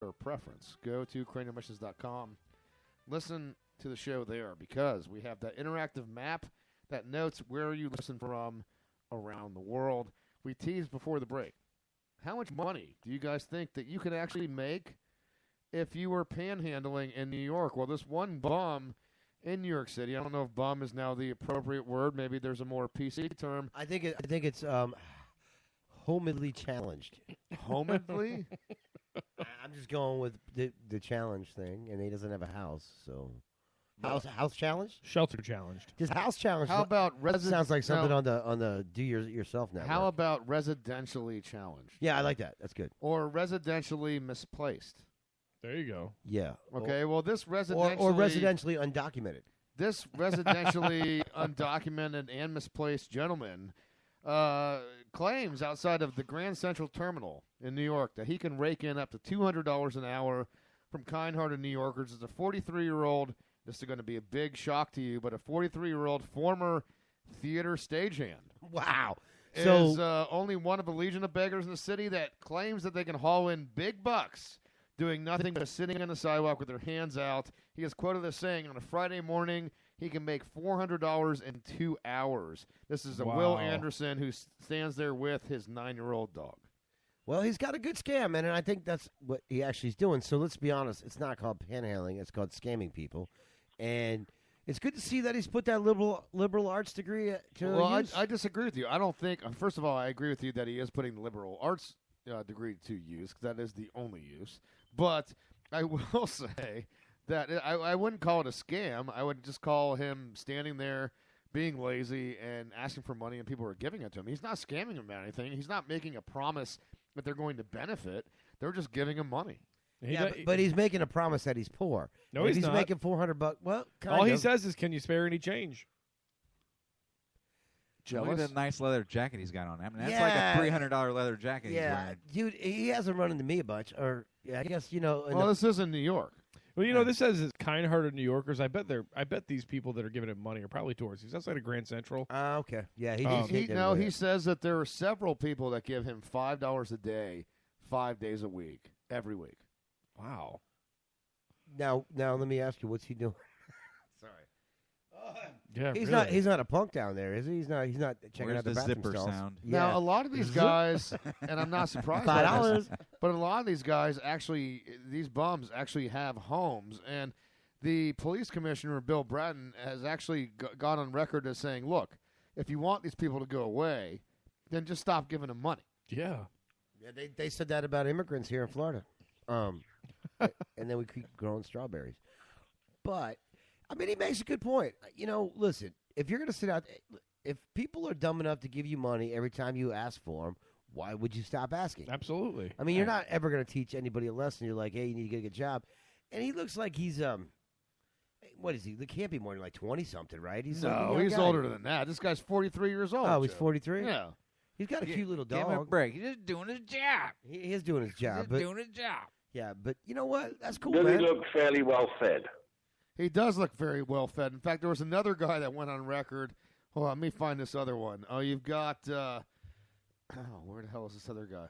her preference. Go to cranialmissions.com. Listen to the show there because we have that interactive map that notes where you listen from around the world. We teased before the break. How much money do you guys think that you could actually make if you were panhandling in New York? Well, this one bum in New York City, I don't know if bum is now the appropriate word. Maybe there's a more PC term. I think it's homedly challenged. Homedly? I'm just going with the challenge thing, and he doesn't have a house, so house challenged, Shelter challenged. just house challenge. How about sounds like something on the do yourself network. How about residentially challenged? Yeah, I like that. That's good. Or residentially misplaced. There you go. Yeah. Okay, well, this Or residentially undocumented. This residentially undocumented and misplaced gentleman claims outside of the Grand Central Terminal in New York that he can rake in up to $200 an hour from kind-hearted New Yorkers. As a 43-year-old, this is going to be a big shock to you, but a 43-year-old former theater stagehand. Wow. Is only one of a legion of beggars in the city that claims that they can haul in big bucks doing nothing but sitting on the sidewalk with their hands out. He is quoted as saying on a Friday morning he can make $400 in 2 hours. This is Will Anderson who stands there with his 9-year-old dog. Well, he's got a good scam, man, and I think that's what he actually is doing. So let's be honest. It's not called panhandling. It's called scamming people. And it's good to see that he's put that liberal arts degree to use. I disagree with you. I don't think – first of all, I agree with you that he is putting the liberal arts degree to use because that is the only use. But I will say that I wouldn't call it a scam. I would just call him standing there being lazy and asking for money, and people are giving it to him. He's not scamming them about anything. He's not making a promise that they're going to benefit. They're just giving him money. But he's making a promise that he's poor. No, he's not. Making $400. Well, all he says is, "Can you spare any change?" Jealous? Look at that nice leather jacket he's got on. I mean, that's like a $300 leather jacket he's wearing. Dude, he hasn't run into me a bunch. Or I guess Well, this is in New York. Well, this says it's kind-hearted New Yorkers. I bet these people that are giving him money are probably tourists. He's outside of Grand Central. Okay. Yeah, he says that there are several people that give him $5 a day, 5 days a week, every week. Wow. Now let me ask you, what's he doing? Sorry. Yeah, he's not a punk down there, is he? He's not checking Where's out the the bathroom zipper stalls. sound? Yeah. Now, a lot of these guys, and I'm not surprised by this, $5. but a lot of these guys actually, these bums actually have homes. And the police commissioner, Bill Bratton, has actually gone on record as saying, look, if you want these people to go away, then just stop giving them money. Yeah. Yeah, they said that about immigrants here in Florida. And then we keep growing strawberries. But I mean, he makes a good point. Listen, if you're going to sit out, if people are dumb enough to give you money every time you ask for them, why would you stop asking? Absolutely. I mean, you're not ever going to teach anybody a lesson. You're like, hey, you need to get a good job. And he looks like he's, what is he? He can't be more than like 20-something, right? He's older than that. This guy's 43 years old. Oh, he's 43? Yeah. He's got a cute little dog. Give him a break. He's just doing his job. He is doing his job. He's doing his job. Yeah, but you know what? That's cool, Does man. he look fairly well fed? He does look very well fed. In fact, there was another guy that went on record. Hold on, let me find this other one. Oh, you've got. Where the hell is this other guy?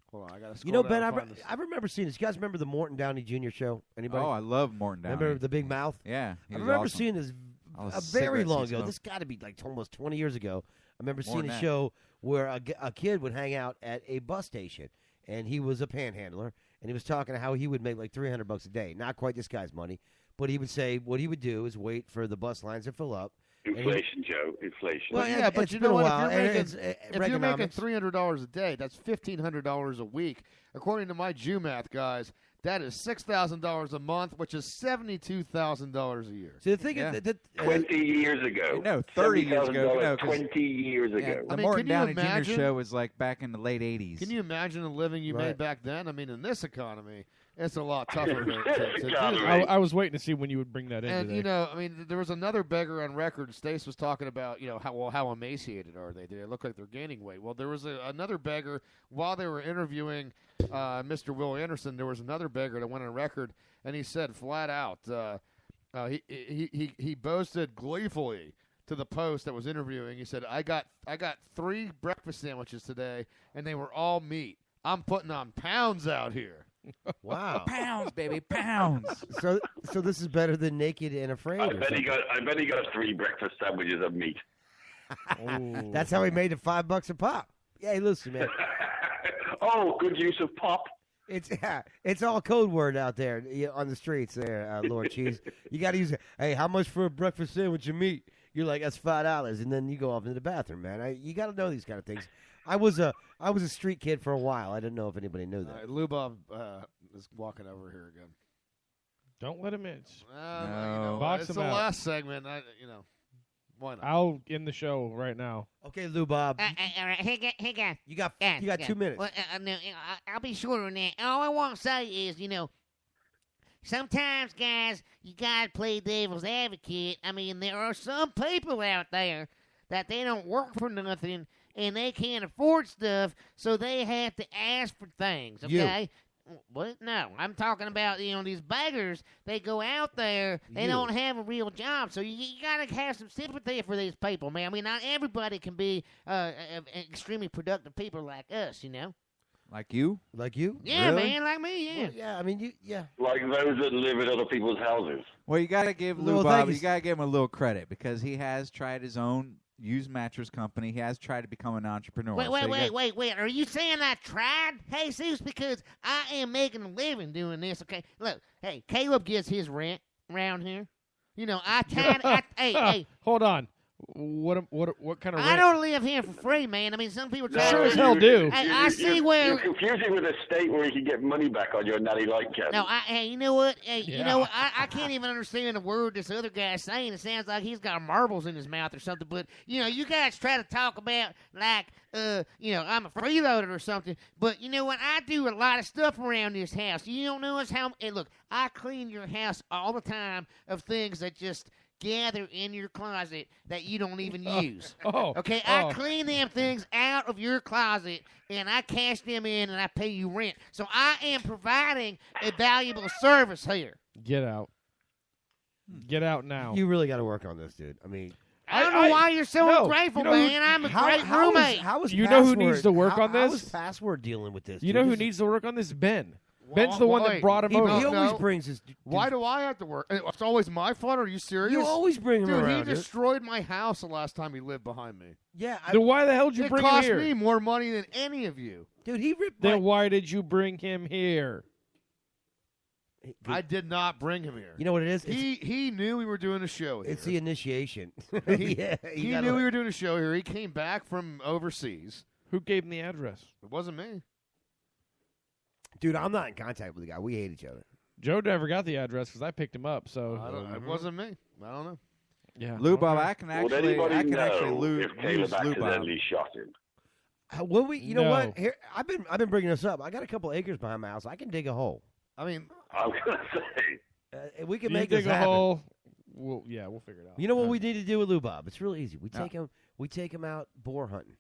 Hold on, I got to scroll down. Ben, I remember seeing this. You guys remember the Morton Downey Jr. show? Anybody? Oh, I love Morton Downey. Remember the big mouth? Yeah. I remember awesome. seeing this a very long ago. This got to be like almost 20 years ago. I remember seeing a show where a kid would hang out at a bus station, and he was a panhandler, and he was talking how he would make like $300 a day. Not quite this guy's money, but he would say what he would do is wait for the bus lines to fill up. Inflation, Joe. Inflation. Well, yeah, but you know what? If you're making Reaganomics. $300 a day, that's $1,500 a week. According to my Jew math, guys, that is $6,000 a month, which is $72,000 a year. So the thing is that 20 years ago. No, 30 years ago. No, 20 years ago. Yeah, the I mean, Morton can you Downey Jr. imagine- show was like back in the late 80s. Can you imagine the living you Right. made back then? I mean, in this economy, it's a lot tougher to do. I was waiting to see when you would bring that in. And today. I mean, there was another beggar on record. Stace was talking about, how emaciated are they? They look like they're gaining weight. Well, there was another beggar while they were interviewing Mr. Will Anderson. There was another beggar that went on record, and he said flat out, he boasted gleefully to the Post that was interviewing. He said, "I got 3 breakfast sandwiches today, and they were all meat. I'm putting on pounds out here." Wow. Pounds, baby, pounds. So this is better than Naked and Afraid. I bet he got 3 breakfast sandwiches of meat. Ooh. That's how he made it $5 a pop. Yeah, hey, listen, man. Oh, good use of pop. It's all code word out there on the streets there, Lord Cheese. You got to use it. Hey, how much for a breakfast sandwich of meat? You're like, that's $5, and then you go off into the bathroom, man. You got to know these kind of things. I was a street kid for a while. I didn't know if anybody knew that. Lubob is walking over here again. Don't let him in. No. Box it's him the out. last segment. Why not? I'll end the show right now. Okay, Lou Bob. All right, hey guys. You got Yeah. 2 minutes. Well, no, I'll be short on that. All I want to say is, sometimes, guys, you gotta play devil's advocate. I mean, there are some people out there that they don't work for nothing and they can't afford stuff, so they have to ask for things. Okay. What? No, I'm talking about these beggars. They go out there. They don't have a real job, so you gotta have some sympathy for these people, man. I mean, not everybody can be extremely productive people like us, Like you? Like you? Yeah, Really? man, like me, yeah. Well, yeah, I mean, yeah. Like those that live in other people's houses. Well, you got to give Well, Lou thank Bob, you. you got to give him a little credit because he has tried his own used mattress company. He has tried to become an entrepreneur. Wait, So you got- wait. Are you saying I tried, Jesus? Because I am making a living doing this, okay? Look, hey, Caleb gets his rent around here. Hey, Hold on. What kind of I rent? don't live here for free, man. I mean, some people try Sure to... as hell do. Hey, I see where... You're confusing with a state where you can get money back on your Natty Light cabin. No, hey, you know what? Hey, you Yeah. know what? I can't even understand the word this other guy's saying. It sounds like he's got marbles in his mouth or something. But, you guys try to talk about, like, I'm a freeloader or something. But you know what? I do a lot of stuff around this house. You don't know how... Hey, look, I clean your house all the time of things that just... gather in your closet that you don't even use. Okay, I clean them things out of your closet and I cash them in and I pay you rent. So I am providing a valuable service here. Get out. Get out now. You really got to work on this, dude. I mean, I don't know why you're so ungrateful, man. I'm a great roommate. How is You know who Password- needs to work on How this? is Password dealing with this? You dude? know who This is- needs to work on this? Ben. Ben's the one that brought him He over. always No. brings his. Why do I have to work? It's always my fault. Are you serious? You always bring him Dude, around. he dude. destroyed my house the last time he lived behind me. Yeah, Then why the hell did you It bring him cost here? me more money than any of you. dude, he ripped Then my. why did you bring him here? I did not bring him here. You know what it is? He knew we were doing a show here. It's the initiation. He yeah, he knew we were doing a show here. He came back from overseas. Who gave him the address? It wasn't me. Dude, I'm not in contact with the guy. We hate each other. Joe never got the address because I picked him up. So It wasn't me. I don't know. yeah, Lou Bob, okay. I can Would actually, anybody I can know actually if Caleb use Lou Bob. accidentally shot him? Well, you know No. what? Here, I've been bringing this up. I got a couple acres behind my house. I can dig a hole. I mean, I'm going to say. We can You make dig this a happen. hole. We'll figure it out. You know what we need to do with Lou Bob? It's real easy. Yeah. We take him out boar hunting.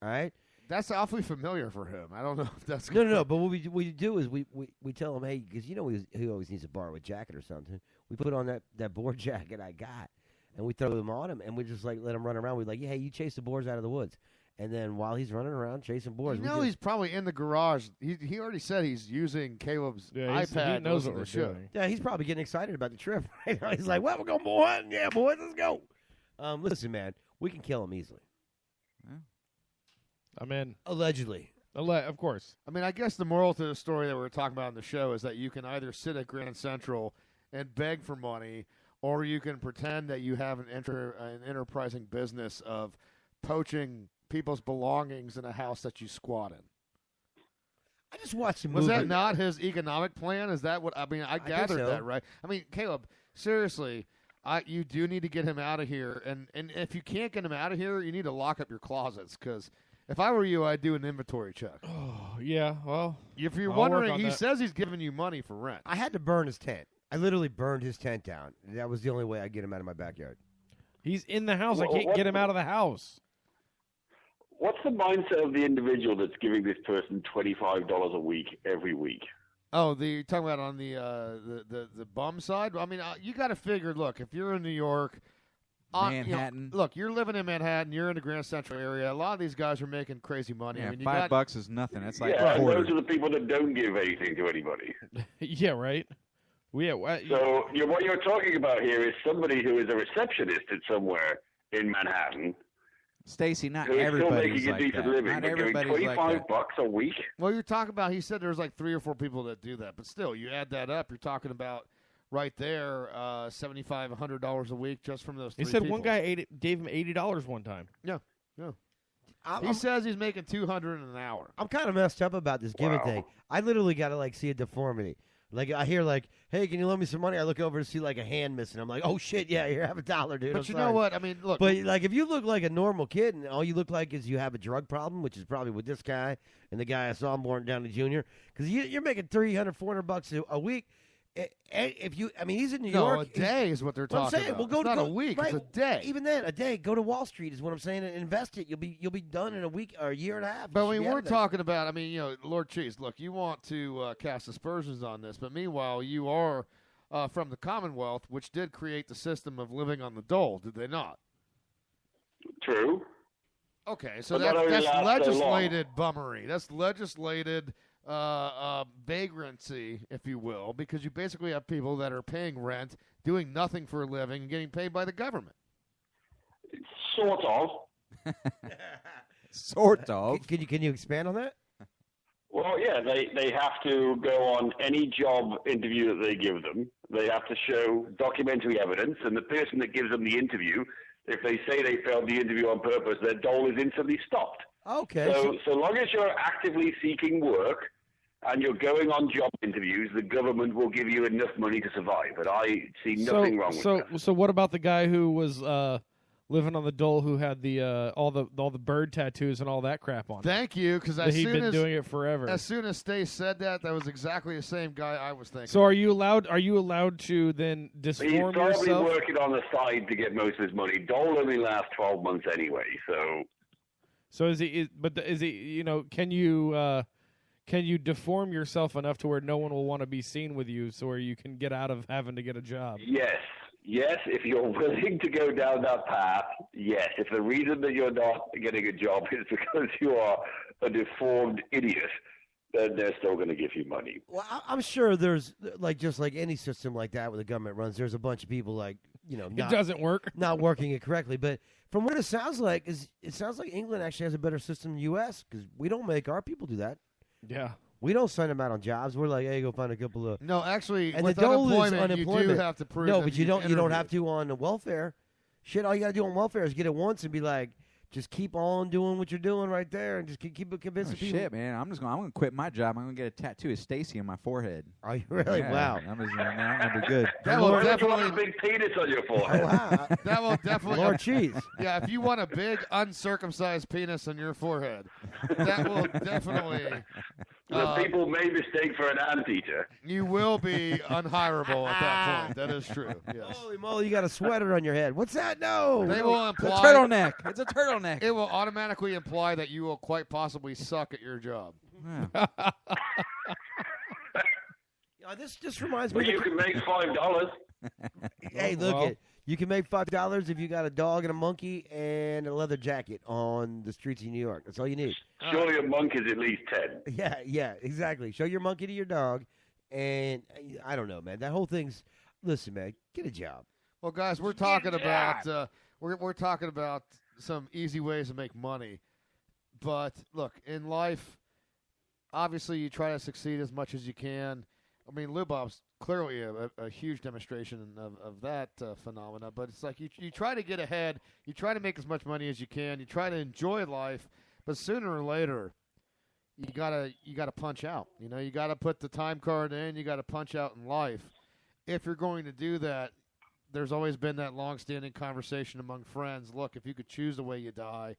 All right? that's awfully familiar for him. I don't know if that's No. But what we do is we tell him, hey, because he always needs to borrow a jacket or something. We put on that boar jacket I got, and we throw them on him, and we just like let him run around. We're like, hey, you chase the boars out of the woods, and then while he's running around chasing boars, You know he's probably in the garage. He already said he's using Caleb's iPad. He knows to what we're listen to the show. doing. yeah, he's probably getting excited about the trip. Right now. He's like, well, we're going boar hunting. Yeah, boys, let's go. Listen, man, we can kill him easily. I'm in. Allegedly. Of course. I mean, I guess the moral to the story that we're talking about in the show is that you can either sit at Grand Central and beg for money, or you can pretend that you have an enterprising business of poaching people's belongings in a house that you squat in. I just watched a Was movie. that not his economic plan? Is that what I mean? I gathered so. that, right? I mean, Caleb, seriously, you do need to get him out of here, and if you can't get him out of here, you need to lock up your closets, because if I were you, I'd do an inventory check. Oh, yeah, well. If you're I'll work wondering, on he that. says he's giving you money for rent. I had to burn his tent. I literally burned his tent down. That was the only way I'd get him out of my backyard. He's in the house. I Well, can't get him out of the house. What's the mindset of the individual that's giving this person $25 a week every week? Oh, you're talking about on the bum side? I mean, you got to figure. Look, if you're in New York, Manhattan. Look, you're living in Manhattan. You're in the Grand Central area. A lot of these guys are making crazy money. Yeah, I mean, you $5 is nothing. That's like yeah, a quarter. those are the people that don't give anything to anybody. Yeah, right. So what you're talking about here is somebody who is a receptionist at somewhere in Manhattan. Stacy, not who is still everybody's making a like decent that. living, Not but giving everybody's like that. $25 a week. Well, you're talking about. He said there's like 3 or 4 people that do that, but still, you add that up, you're talking about right there, $75, $100 a week just from those. He 3 said people. one guy gave him $80 one time. Yeah. He says he's making $200 an hour. I'm kind of messed up about this giving thing. I literally got to like see a deformity. Like I hear like, hey, can you loan me some money? I look over to see like a hand missing. I'm like, oh shit, yeah, here, have $1, dude. But I'm you sorry. know what? I mean, look. But like, if you look like a normal kid and all you look like is you have a drug problem, which is probably with this guy and the guy I saw born down to Junior, because you're making $300, $400 a week. If you, I mean, he's in New York. A day is what they're Well, I'm talking saying, about. well, go It's to not a week. right, It's a day. Even then, a day. Go to Wall Street is what I'm saying, and invest it. You'll be done in a week or a year and a half. But You I should mean, be out we're of that. talking about. I mean, Lord Cheese. Look, you want to cast aspersions on this, but meanwhile, you are from the Commonwealth, which did create the system of living on the dole, did they not? True. Okay, so But that only that's lasts so legislated bummery. That's legislated vagrancy, if you will, because you basically have people that are paying rent, doing nothing for a living, and getting paid by the government. Sort of. Sort of. Can you expand on that? Well, yeah, they have to go on any job interview that they give them. They have to show documentary evidence, and the person that gives them the interview, if they say they failed the interview on purpose, their dole is instantly stopped. Okay. So long as you're actively seeking work and you're going on job interviews, the government will give you enough money to survive. But I see nothing wrong with that. So what about the guy who was living on the dole, who had the all the bird tattoos and all that crap on? Thank you, because he'd been doing it forever. As soon as Stace said that was exactly the same guy I was thinking. So are you allowed to then He's disform probably yourself? working on the side to get most of his money. Dole only lasts 12 months anyway, So is he? Can you deform yourself enough to where no one will want to be seen with you, so where you can get out of having to get a job? Yes, if you're willing to go down that path, yes. If the reason that you're not getting a job is because you are a deformed idiot, then they're still going to give you money. Well, I'm sure there's just like any system like that where the government runs. There's a bunch of people It doesn't work. not working it correctly. But from what it sounds like, it sounds like England actually has a better system than the U.S. because we don't make our people do that. Yeah. We don't send them out on jobs. We're like, hey, go find a couple of. No, actually, And with the dole is unemployment, you do unemployment. have to prove. No, that but you don't interviewed. have to on the welfare. Shit, all you got to do on welfare is get it once and be like, just keep on doing what you're doing right there, and just keep convincing people. Shit, man! I'm gonna quit my job. I'm gonna get a tattoo of Stacy on my forehead. Are you really? Yeah, Wow. I'm gonna be good. That will Why don't you definitely. have a big penis on your forehead? Wow. That will definitely. Lord cheese. Yeah, if you want a big uncircumcised penis on your forehead, that will definitely. That people may mistake for an anteater. You will be unhireable at that point. That is true. Yes. Holy moly, you got a sweater on your head. What's that? No. They will It's a imply. turtleneck. It's a turtleneck. It will automatically imply that you will quite possibly suck at your job. Yeah. This reminds But me. you can make $5. Hey, look Well. it. You can make $5 if you got a dog and a monkey and a leather jacket on the streets of New York. That's all you need. Surely a monk is at least 10. Yeah, exactly. Show your monkey to your dog, and I don't know, man. That whole thing's. Listen, man, get a job. Well, guys, we're talking about we're talking about some easy ways to make money, but look, in life, obviously you try to succeed as much as you can. I mean, Lubov's clearly a huge demonstration of that phenomena, but it's like you try to get ahead, you try to make as much money as you can, you try to enjoy life, but sooner or later, you gotta punch out. You know, you gotta put the time card in, you gotta punch out in life. If you're going to do that, there's always been that long-standing conversation among friends. Look, if you could choose the way you die,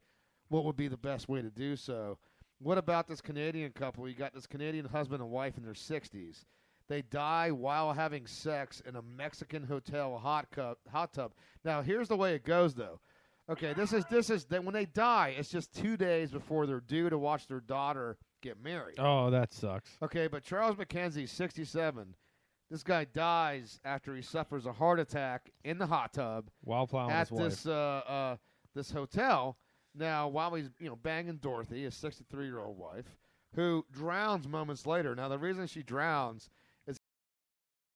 what would be the best way to do so? What about this Canadian couple? You got this Canadian husband and wife in their 60s. They die while having sex in a Mexican hotel hot tub. Now, here's the way it goes, though. Okay, this is that when they die, it's just 2 days before they're due to watch their daughter get married. Oh, that sucks. Okay, but Charles McKenzie, 67, This guy dies after he suffers a heart attack in the hot tub while plowing at his wife. this hotel. Now, while he's banging Dorothy, his 63-year-old wife, who drowns moments later. Now, the reason she drowns